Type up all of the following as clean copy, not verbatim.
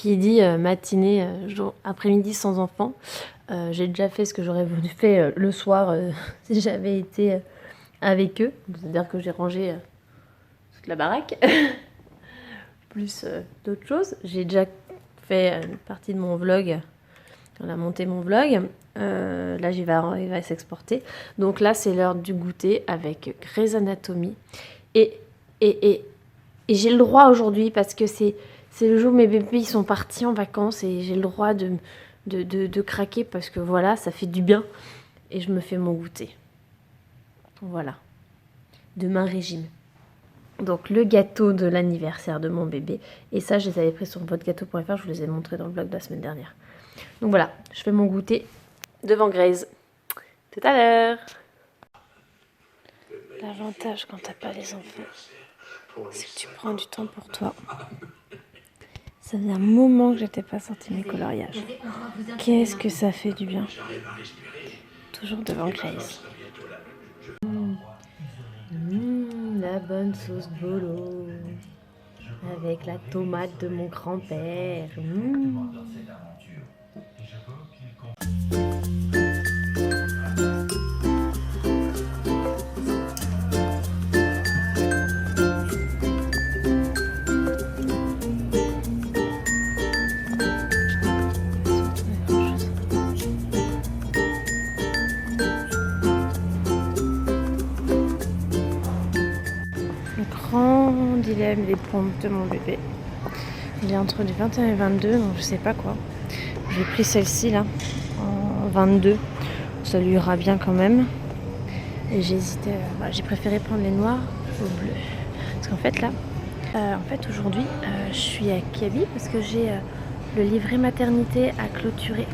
qui dit matinée, après-midi sans enfant. J'ai déjà fait ce que j'aurais voulu faire le soir si j'avais été avec eux. C'est-à-dire que j'ai rangé toute la baraque, plus d'autres choses. J'ai déjà fait une partie de mon vlog. On a monté mon vlog. Là, il va s'exporter. Donc là, c'est l'heure du goûter avec Grey's Anatomy. Et j'ai le droit aujourd'hui, parce que c'est le jour où mes bébés ils sont partis en vacances, et j'ai le droit de craquer, parce que voilà, ça fait du bien. Et je me fais mon goûter. Voilà. Demain, régime. Donc le gâteau de l'anniversaire de mon bébé. Et ça, je les avais pris sur votregâteau.fr. Je vous les ai montrés dans le vlog de la semaine dernière. Donc voilà, je fais mon goûter devant Grey's. Tout à l'heure. L'avantage quand t'as pas les enfants, c'est que tu prends du temps pour toi. Ça faisait un moment que j'étais pas sortie mes coloriages. Qu'est-ce que ça fait du bien. Toujours devant Grey's. La bonne sauce bolo. Avec la tomate de mon grand-père. Grand dilemme des pompes de mon bébé. Il est entre du 21 et 22, donc je sais pas quoi. J'ai pris celle-ci là, en 22. Ça lui ira bien quand même. Et j'ai hésité, j'ai préféré prendre les noirs au bleu. Parce qu'en fait là, aujourd'hui, je suis à Kiabi parce que j'ai le livret maternité à clôturer.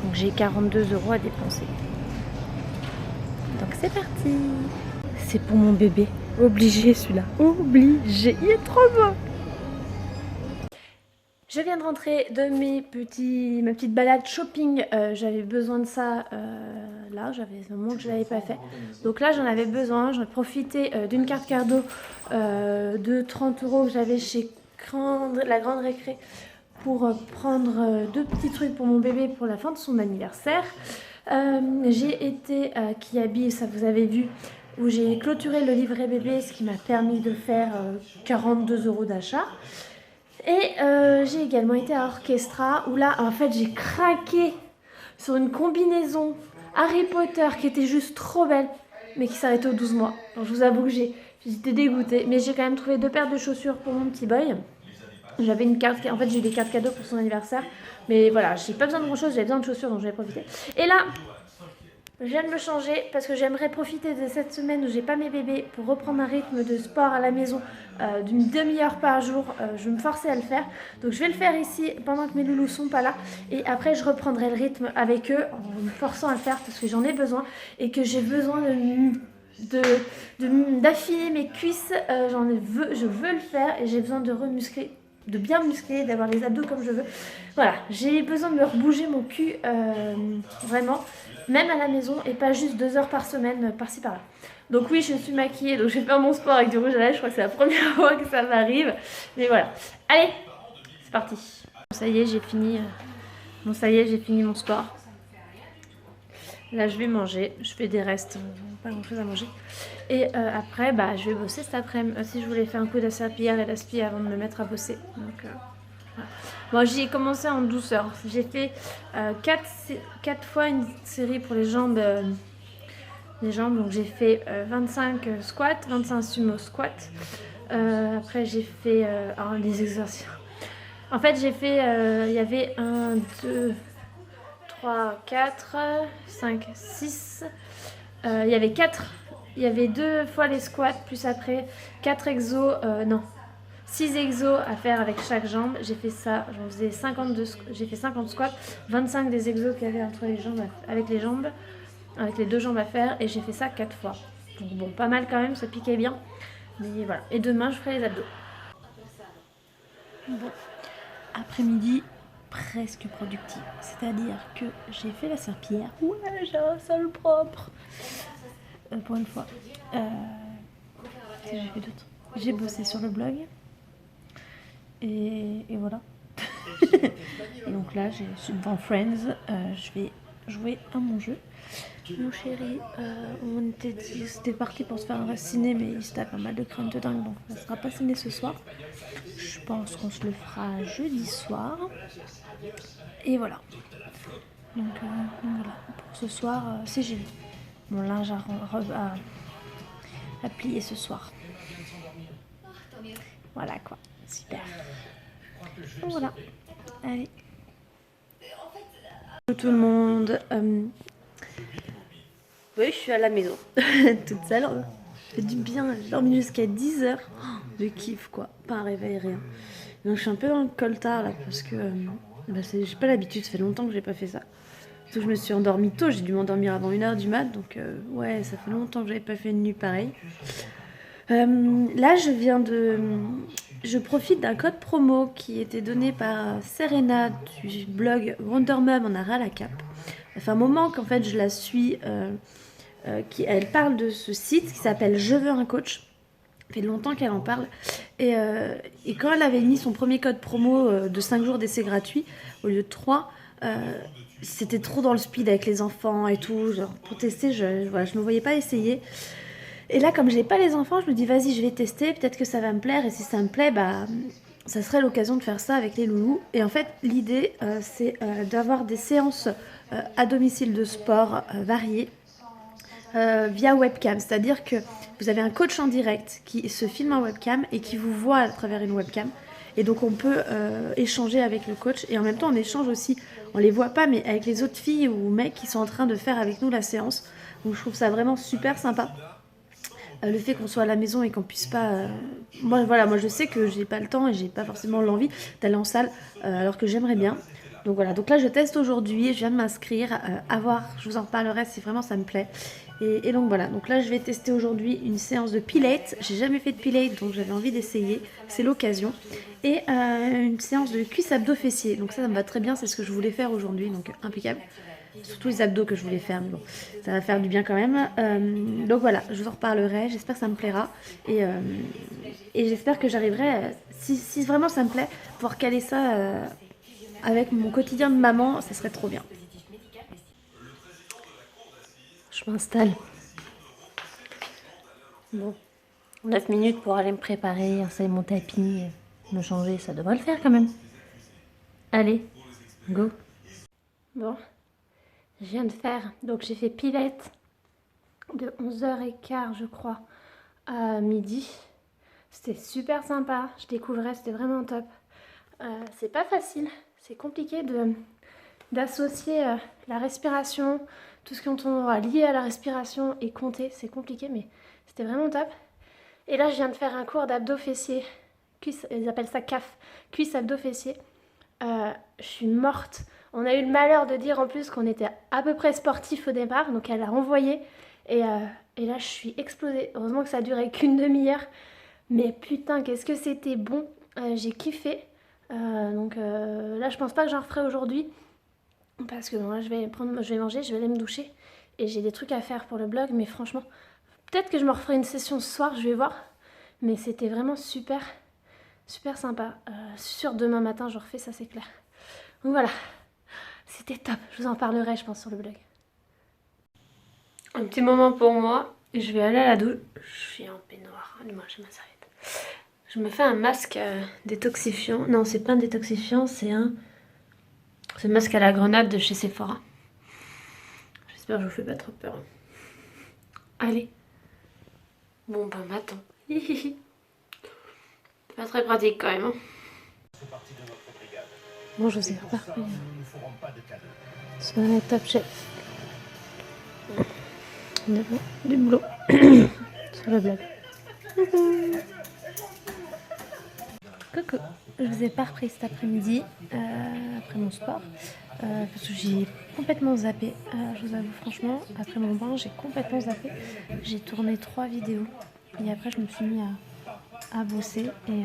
Donc j'ai 42 € à dépenser. Donc c'est parti. C'est pour mon bébé. Obligé celui-là. Obligé. Il est trop beau. Je viens de rentrer de ma petite balade shopping. J'avais besoin de ça là. J'avais un moment que je ne l'avais pas fait. Donc là, j'en avais besoin. J'en ai profité d'une carte cadeau de 30 € que j'avais chez la Grande Récré pour prendre 2 petits trucs pour mon bébé pour la fin de son anniversaire. J'ai été à Kiabi, ça vous avez vu, où j'ai clôturé le livret bébé, ce qui m'a permis de faire 42 € d'achat. Et j'ai également été à Orchestra, où là, en fait, j'ai craqué sur une combinaison Harry Potter qui était juste trop belle, mais qui s'arrêtait aux 12 mois. Donc je vous avoue que j'étais dégoûtée, mais j'ai quand même trouvé 2 paires de chaussures pour mon petit boy. J'avais une carte, en fait j'ai eu des cartes cadeaux pour son anniversaire, mais voilà, j'ai pas besoin de grand chose, j'avais besoin de chaussures, donc j'en ai profité. Et là, je viens de me changer parce que j'aimerais profiter de cette semaine où j'ai pas mes bébés pour reprendre un rythme de sport à la maison d'une demi-heure par jour. Je vais me forcer à le faire, donc je vais le faire ici pendant que mes loulous sont pas là, et après je reprendrai le rythme avec eux en me forçant à le faire parce que j'en ai besoin et que j'ai besoin d'affiner mes cuisses. Je veux le faire et j'ai besoin de remuscler, de bien muscler, d'avoir les abdos comme je veux. Voilà, j'ai besoin de me rebouger mon cul vraiment, même à la maison, et pas juste 2 heures par semaine par-ci par-là. Donc oui, je suis maquillée, donc je vais faire mon sport avec du rouge à lèvres. Je crois que c'est la première fois que ça m'arrive, mais voilà. Allez, c'est parti. Ça y est, j'ai fini. J'ai fini mon sport. Là, je vais manger. Je fais des restes, pas grand chose à manger. Et après, je vais bosser cet après-midi. Si je voulais faire un coup d'asserpillère et d'aspi avant de me mettre à bosser. Donc, voilà. Bon, j'y ai commencé en douceur. J'ai fait 4 fois une série pour les jambes. Donc j'ai fait 25 squats, 25 sumo squats. Après, j'ai fait des exercices. En fait, j'ai fait, il y avait 1, 2, 3, 4, 5, 6. Il y avait 4. Il y avait 2 fois les squats, plus après 4 exos, 6 exos à faire avec chaque jambe. J'ai fait ça, j'en faisais 52, j'ai fait 50 squats, 25 des exos qu'il y avait entre les jambes, avec les 2 jambes à faire, et j'ai fait ça 4 fois. Donc bon, pas mal quand même, ça piquait bien. Mais voilà. Et demain, je ferai les abdos. Bon, après-midi presque productive. C'est-à-dire que j'ai fait la serpillière. Ouais, j'ai un sol propre. Pour une fois. Qu'est-ce que j'ai fait d'autre ? J'ai bossé sur le blog. Et voilà. Et donc là, je suis devant Friends. Je vais jouer à mon jeu. Mon chéri, on c'était parti pour se faire un ciné, mais il se tape pas mal de crâne de dingue, donc on ne sera pas ciné ce soir. Je pense qu'on se le fera jeudi soir. Et voilà. Donc voilà, pour ce soir, c'est j'ai mon linge à plier ce soir. Voilà quoi, super. Donc voilà, allez. Bonjour tout le monde. Oui, je suis à la maison, toute seule. Ça fait du bien, j'ai dormi jusqu'à 10h. De kiff quoi, pas un réveil, rien. Donc je suis un peu dans le coltard là parce que j'ai pas l'habitude, ça fait longtemps que j'ai pas fait ça. Surtout que je me suis endormie tôt, j'ai dû m'endormir avant 1h du mat, donc ouais, ça fait longtemps que j'avais pas fait une nuit pareille. Là, je profite d'un code promo qui était donné par Serena du blog Wonder Mum en a ras la cap. Ça fait un moment qu'en fait je la suis, elle parle de ce site qui s'appelle Je veux un coach. Ça fait longtemps qu'elle en parle. Et quand elle avait mis son premier code promo de 5 jours d'essai gratuit au lieu de 3, c'était trop dans le speed avec les enfants et tout. Genre, pour tester, je ne me voyais pas essayer. Et là, comme j'ai pas les enfants, je me dis vas-y, je vais tester, peut-être que ça va me plaire. Et si ça me plaît, bah, ça serait l'occasion de faire ça avec les loulous. Et en fait, l'idée, c'est d'avoir des séances à domicile de sport variées via webcam. C'est-à-dire que vous avez un coach en direct qui se filme en webcam et qui vous voit à travers une webcam. Et donc on peut échanger avec le coach et en même temps on échange aussi, on les voit pas mais avec les autres filles ou mecs qui sont en train de faire avec nous la séance. Donc je trouve ça vraiment super sympa. Le fait qu'on soit à la maison et qu'on puisse pas... Moi je sais que j'ai pas le temps et j'ai pas forcément l'envie d'aller en salle alors que j'aimerais bien. Donc voilà, donc là je teste aujourd'hui, je viens de m'inscrire, à voir, je vous en reparlerai si vraiment ça me plaît. Et donc voilà, donc là je vais tester aujourd'hui une séance de pilates, j'ai jamais fait de pilates donc j'avais envie d'essayer, c'est l'occasion. Et une séance de cuisse abdos fessiers, donc ça me va très bien, c'est ce que je voulais faire aujourd'hui, donc impeccable. Surtout les abdos que je voulais faire, mais bon, ça va faire du bien quand même. Donc voilà, je vous en reparlerai, j'espère que ça me plaira. Et j'espère que j'arriverai, si vraiment ça me plaît, pouvoir caler ça avec mon quotidien de maman, ça serait trop bien. Je m'installe. Bon, 9 minutes pour aller me préparer, installer mon tapis, me changer, ça devrait le faire quand même. Allez, go. Bon, je viens de faire, donc j'ai fait pilates de 11h15 je crois à midi. C'était super sympa, je découvrais, c'était vraiment top. C'est pas facile, c'est compliqué d'associer la respiration, tout ce qu'on va lié à la respiration et compter, c'est compliqué mais c'était vraiment top. Et là je viens de faire un cours d'abdos fessiers, ils appellent ça CAF, cuisse abdos fessiers. Je suis morte. On a eu le malheur de dire en plus qu'on était à peu près sportif au départ, donc elle a renvoyé et là je suis explosée. Heureusement que ça a duré qu'une demi-heure, mais putain qu'est-ce que c'était bon, j'ai kiffé. Donc là je pense pas que j'en referai aujourd'hui parce que bon, là je vais manger, je vais aller me doucher et j'ai des trucs à faire pour le blog, mais franchement peut-être que je me referai une session ce soir, je vais voir, mais c'était vraiment super sympa. Sûr demain matin je refais, ça c'est clair. Donc voilà, c'était top, je vous en parlerai je pense sur le blog. Un petit moment pour moi, je vais aller à la douche, je suis en peignoir, moi j'ai ma serviette. Je me fais un masque détoxifiant, non c'est pas un détoxifiant, c'est un masque à la grenade de chez Sephora. J'espère que je vous fais pas trop peur. Allez. Bon ben m'attends. C'est pas très pratique quand même. Hein. Bon je vous ai reparti sur la Top Chef. Du boulot sur le blog. Coucou, je vous ai pas repris cet après-midi après mon sport parce que j'ai complètement zappé, je vous avoue franchement, après mon bain j'ai complètement zappé. J'ai tourné 3 vidéos et après je me suis mis à bosser et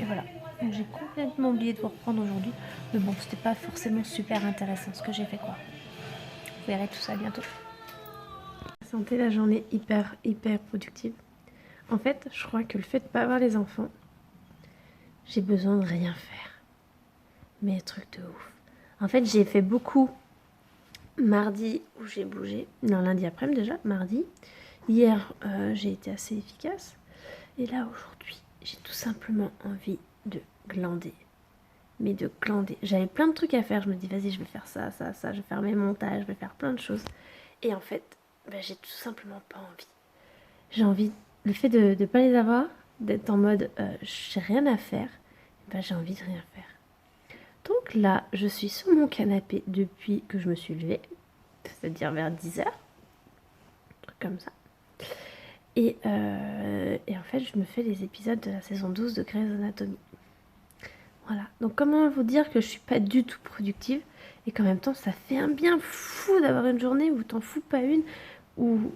voilà. Donc j'ai complètement oublié de vous reprendre aujourd'hui, mais bon c'était pas forcément super intéressant ce que j'ai fait quoi. Vous verrez tout ça bientôt. Santé, la journée hyper productive. En fait, je crois que le fait de pas avoir les enfants, j'ai besoin de rien faire. Mais truc de ouf. En fait, j'ai fait beaucoup mardi où j'ai bougé. Non, lundi après-midi déjà, mardi. Hier, j'ai été assez efficace. Et là, aujourd'hui, j'ai tout simplement envie de glander. Mais de glander. J'avais plein de trucs à faire. Je me dis, vas-y, je vais faire ça, ça, ça. Je vais faire mes montages, je vais faire plein de choses. Et en fait, j'ai tout simplement pas envie. J'ai envie, le fait de ne pas les avoir, d'être en mode, j'ai rien à faire, j'ai envie de rien faire. Donc là, je suis sur mon canapé depuis que je me suis levée, c'est-à-dire vers 10h, un truc comme ça. Et en fait, je me fais les épisodes de la saison 12 de Grey's Anatomy. Voilà. Donc comment vous dire que je suis pas du tout productive et qu'en même temps, ça fait un bien fou d'avoir une journée où t'en fous pas une, où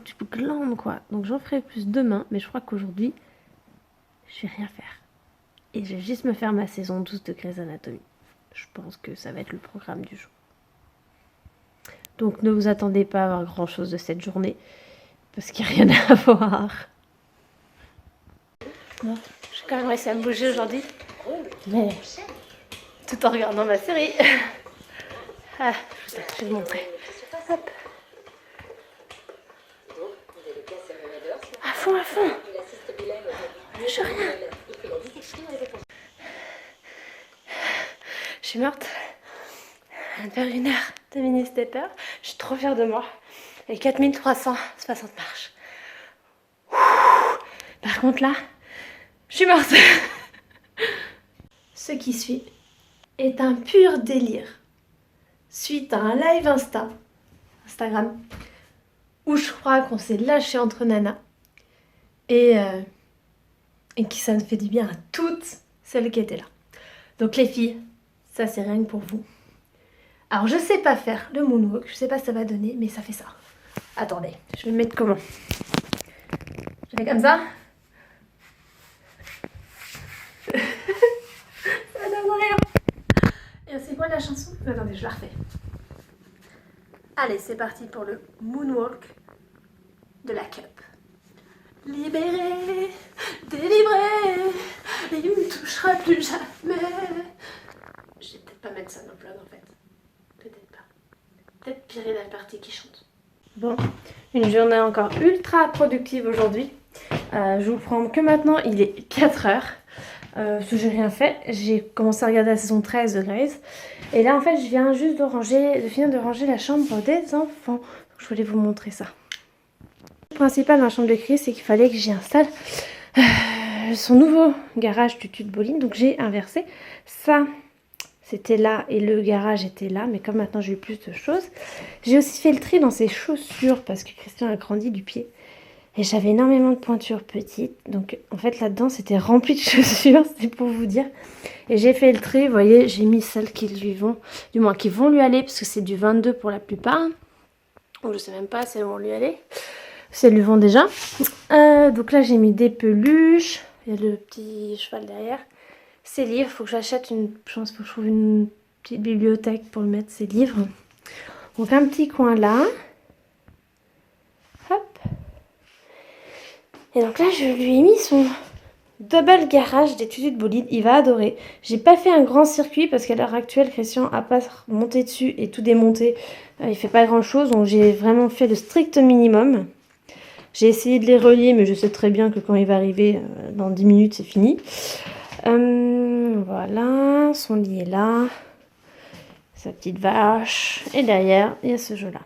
tu glandes quoi. Donc j'en ferai plus demain, mais je crois qu'aujourd'hui, je vais rien faire. Et je vais juste me faire ma saison 12 de Grey's Anatomy. Je pense que ça va être le programme du jour. Donc ne vous attendez pas à avoir grand chose de cette journée, parce qu'il n'y a rien à voir. Bon, j'ai quand même réussi à me bouger aujourd'hui, mais tout en regardant ma série. Ah, je vais vous montrer. Hop. À fond, à fond. Je rien. Je suis morte. À faire 1 heure de mini stepper. Je suis trop fière de moi. Et 4360 marches. Par contre là, je suis morte. Ce qui suit est un pur délire. Suite à un live Instagram, où je crois qu'on s'est lâché entre nanas. Et qui ça me fait du bien à toutes celles qui étaient là. Donc les filles, ça c'est rien que pour vous. Alors je sais pas faire le moonwalk, je sais pas ce que ça va donner, mais ça fait ça. Attendez, je vais me mettre comment? Je fais comme ça. Ça donne rien. Et c'est quoi la chanson? Attendez, je la refais. Allez, c'est parti pour le moonwalk de la cup. Libéré, délivré, il ne touchera plus jamais. Je vais peut-être pas mettre ça dans le vlog en fait. Peut-être pas. Peut-être pirer la partie qui chante. Bon, une journée encore ultra productive aujourd'hui. Je vous prends que maintenant, il est 4h. Parce que j'ai rien fait. J'ai commencé à regarder la saison 13 de Grey's. Et là en fait je viens juste de finir de ranger la chambre des enfants. Je voulais vous montrer ça. Le principal dans la chambre de Chris, c'est qu'il fallait que j'y installe son nouveau garage du tube de bowling. Donc j'ai inversé. Ça, c'était là et le garage était là. Mais comme maintenant j'ai eu plus de choses. J'ai aussi fait le tri dans ses chaussures parce que Christian a grandi du pied. Et j'avais énormément de pointures petites. Donc en fait là-dedans c'était rempli de chaussures, c'est pour vous dire. Et j'ai fait le tri, vous voyez, j'ai mis celles qui lui vont, du moins qui vont lui aller, parce que c'est du 22 pour la plupart. Ou je sais même pas si elles vont lui aller. Si elles lui vont déjà. Donc là j'ai mis des peluches. Il y a le petit cheval derrière. Ses livres, il faut que j'achète une. Je pense qu'il faut que je trouve une petite bibliothèque pour mettre ses livres. Donc un petit coin là. Hop. Et donc là, je lui ai mis son double garage d'études de bolide. Il va adorer. J'ai pas fait un grand circuit parce qu'à l'heure actuelle, Christian a pas monté dessus et tout démonté. Il fait pas grand chose. Donc j'ai vraiment fait le strict minimum. J'ai essayé de les relier, mais je sais très bien que quand il va arriver, dans 10 minutes, c'est fini. Voilà, son lit est là. Sa petite vache. Et derrière, il y a ce jeu-là.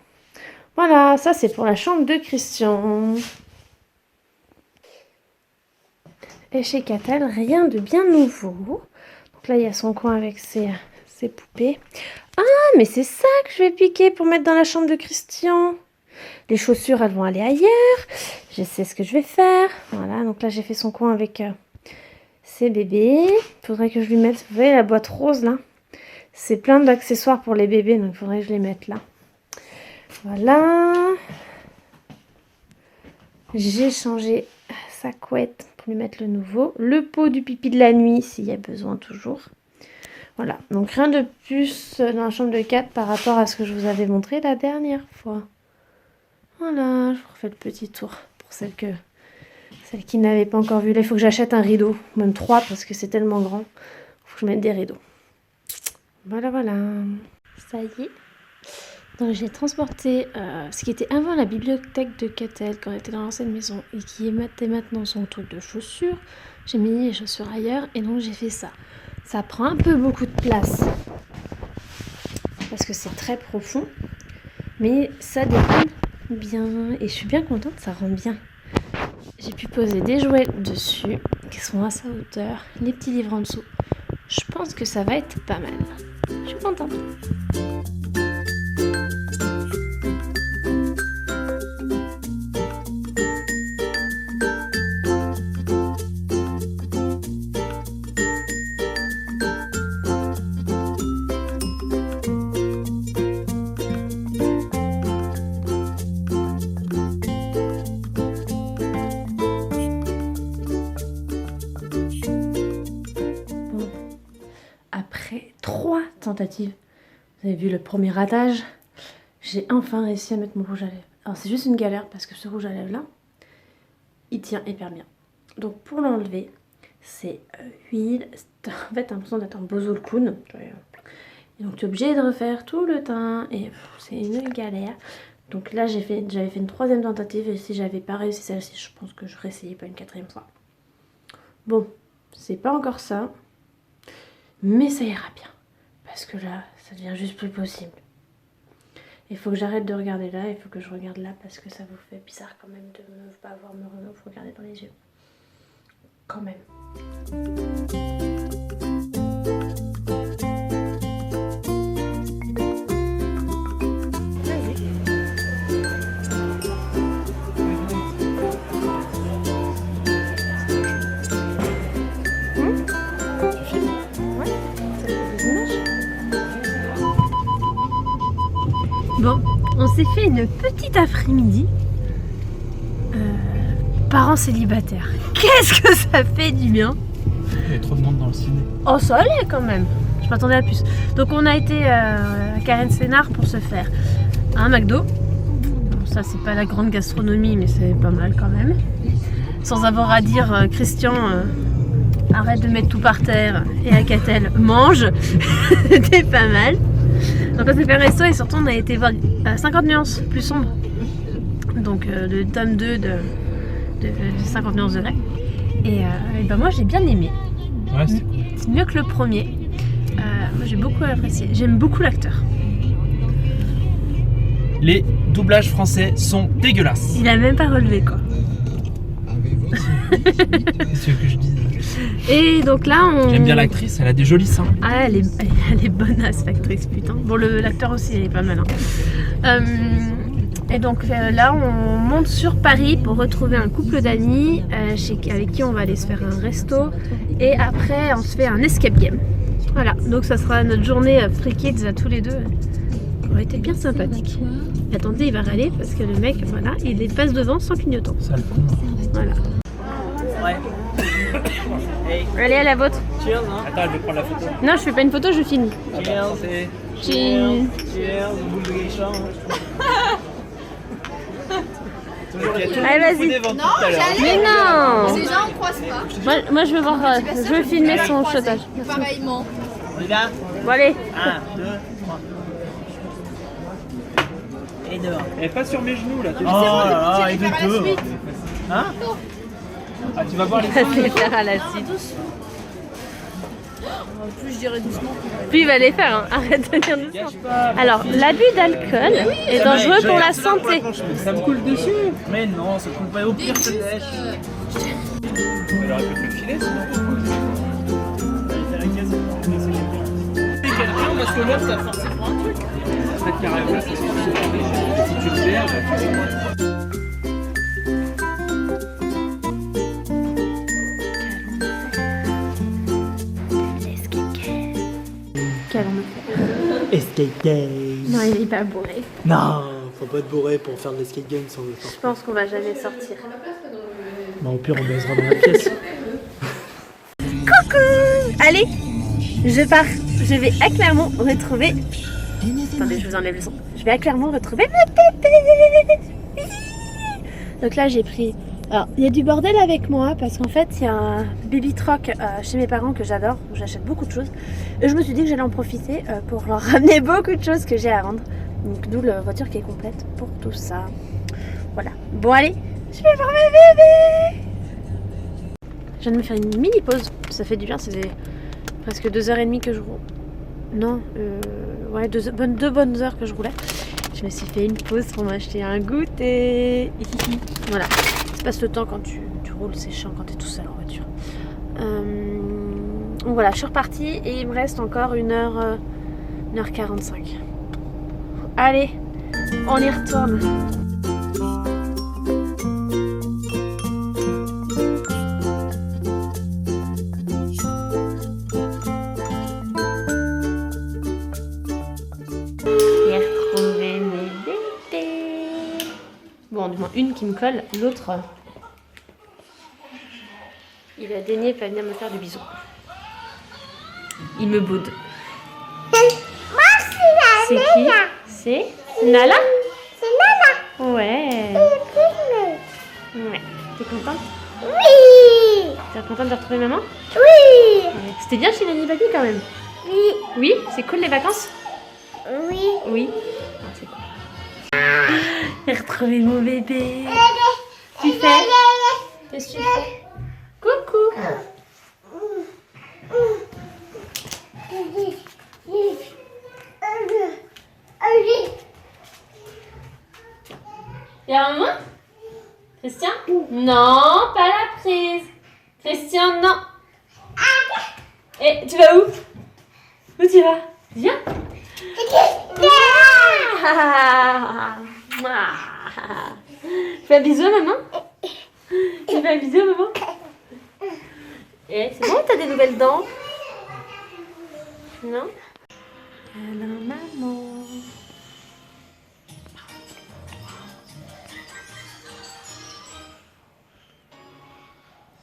Voilà, ça c'est pour la chambre de Christian. Et chez Catel, rien de bien nouveau. Donc là, il y a son coin avec ses poupées. Ah, mais c'est ça que je vais piquer pour mettre dans la chambre de Christian. Les chaussures, elles vont aller ailleurs. Je sais ce que je vais faire. Voilà, donc là, j'ai fait son coin avec ses bébés. Il faudrait que je lui mette, vous voyez, la boîte rose, là. C'est plein d'accessoires pour les bébés, donc il faudrait que je les mette là. Voilà. J'ai changé sa couette pour lui mettre le nouveau. Le pot du pipi de la nuit, s'il y a besoin toujours. Voilà, donc rien de plus dans la chambre de 4 par rapport à ce que je vous avais montré la dernière fois. Voilà, je vous refais le petit tour pour celles qui n'avaient pas encore vu. Là, il faut que j'achète un rideau, même 3 parce que c'est tellement grand. Il faut que je mette des rideaux. Voilà, voilà. Ça y est. Donc j'ai transporté ce qui était avant la bibliothèque de Catel quand on était dans l'ancienne maison et qui était maintenant son truc de chaussures. J'ai mis les chaussures ailleurs et donc j'ai fait ça. Ça prend un peu beaucoup de place parce que c'est très profond, mais ça déroule bien et je suis bien contente, ça rend bien. J'ai pu poser des jouets dessus qui sont à sa hauteur, les petits livres en dessous. Je pense que ça va être pas mal. Je suis contente. Après 3 tentatives, vous avez vu le premier ratage, j'ai enfin réussi à mettre mon rouge à lèvres. Alors c'est juste une galère parce que ce rouge à lèvres là, il tient hyper bien. Donc pour l'enlever, c'est huile, en fait t'as l'impression d'être un bozolkoun. Et donc tu es obligé de refaire tout le teint et c'est une galère. Donc là j'avais fait une 3e tentative et si j'avais pas réussi celle-ci, je pense que je réessayais pas une 4e fois. Bon, c'est pas encore ça. Mais ça ira bien, parce que là, ça devient juste plus possible. Il faut que j'arrête de regarder là, il faut que je regarde là, parce que ça vous fait bizarre quand même de ne pas avoir me regarder dans les yeux. Quand même. Bon, on s'est fait une petite après-midi. Parents célibataires. Qu'est-ce que ça fait du bien! Il y a trop de monde dans le ciné. Oh, ça allait quand même. Je m'attendais à plus. Donc on a été à Karen Sénard pour se faire un McDo. Bon, ça c'est pas la grande gastronomie, mais c'est pas mal quand même. Sans avoir à dire Christian, arrête de mettre tout par terre, et à Catel, mange. C'était pas mal. Donc on s'est fait un resto et surtout on a été voir 50 nuances plus sombre. Donc le tome 2 de 50 nuances de vrai. Et ben moi j'ai bien aimé. Ouais, c'est cool. C'est mieux que le premier. Moi j'ai beaucoup apprécié. J'aime beaucoup l'acteur. Les doublages français sont dégueulasses. Il a même pas relevé quoi. Qu'est-ce que je dis? Et donc là on... J'aime bien l'actrice, elle a des jolis seins. Ah elle est bonasse l'actrice putain. Bon l'acteur aussi il est pas mal hein. Et donc là on monte sur Paris pour retrouver un couple d'amis avec qui on va aller se faire un resto. Et après on se fait un escape game. Voilà, donc ça sera notre journée Free Kids à tous les deux. Ça aurait été bien sympathique. Et attendez, il va râler parce que le mec, voilà, il passe devant sans clignotant. Ça le con. Voilà. Ouais. Hey. Allez à la vôtre. Cheers, hein. Attends, je vais prendre la photo. Non, je fais pas une photo, je filme. Cheers. Cheers. Cheers, boule de guéchan. Toujours Allez, vas-y. Mais non. Ces gens on croise pas. Moi je veux voir, je veux filmer son shotage. Pareillement. On y va. Bon allez. 1, 2, 3. Et dehors. Elle est pas sur mes genoux là. Oh là là, et faire à la deux. suite. Hein? Ah, tu vas voir les Ça se les faire à la suite. En plus je dirais doucement. Puis il va les faire, hein. Arrête de dire doucement. Alors, l'abus d'alcool est dangereux pour la santé. Ça me coule dessus. Mais non, ça coule pas au pire, je te lèche. Elle aurait pu te le filer sinon. Quelqu'un parce que l'autre ça forcé pour un truc. Peut-être carrément, c'est si tu le perds, tu fais moins. Qu'allons-nous faire? Escape game. Non, il est pas bourré. Non, faut pas être bourré pour faire de l'escape game sans le temps. Je pense qu'on va jamais sortir. Bah, au pire, on baisera dans la pièce. Coucou! Allez, je pars. Je vais à Clermont retrouver... Attendez, je vous enlève le son. Je vais à Clermont retrouver ma pépé. Donc là, j'ai pris Alors, il y a du bordel avec moi parce qu'en fait, il y a un baby truck chez mes parents que j'adore, où j'achète beaucoup de choses. Et je me suis dit que j'allais en profiter pour leur ramener beaucoup de choses que j'ai à vendre. Donc, d'où la voiture qui est complète pour tout ça. Voilà. Bon, allez, je vais voir mes bébés. Je viens de me faire une mini pause. Ça fait du bien, c'est presque 2h30 que je roule. Non, ouais, deux bonnes heures que je roulais. Je me suis fait une pause pour m'acheter un goûter. Voilà. Tu passes le temps quand tu roules, c'est chiant quand tu es tout seul en voiture. Donc voilà, je suis repartie et il me reste encore 1h45. Allez, on y retourne. J'ai retrouvé mes bébés. Bon, du moins une qui me colle, l'autre, il a daigné pas venir me faire du bisou. Il me boude. C'est qui? C'est Nala? C'est Nana. Ouais. Et Ouais. T'es contente? oui. T'es contente de retrouver maman? Oui. Ouais. C'était bien chez Nanny Baby quand même. Oui. Oui? C'est cool les vacances? Oui. Oui. Ah, c'est cool. J'ai retrouvé mon bébé. Tu fais? Qu'est-ce que tu fais? Coucou. Y'a maman? Christian? Non, pas la prise. Christian, non. Et tu vas où? Où tu vas? Viens. Fais un bisou à maman. Tu fais un bisou à maman. Et c'est bon, t'as des nouvelles dents? Non? Alors maman.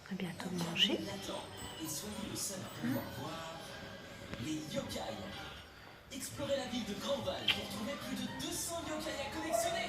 On va bientôt manger. Explorez la ville de Grandval pour trouver plus de 200 yokai à collectionner.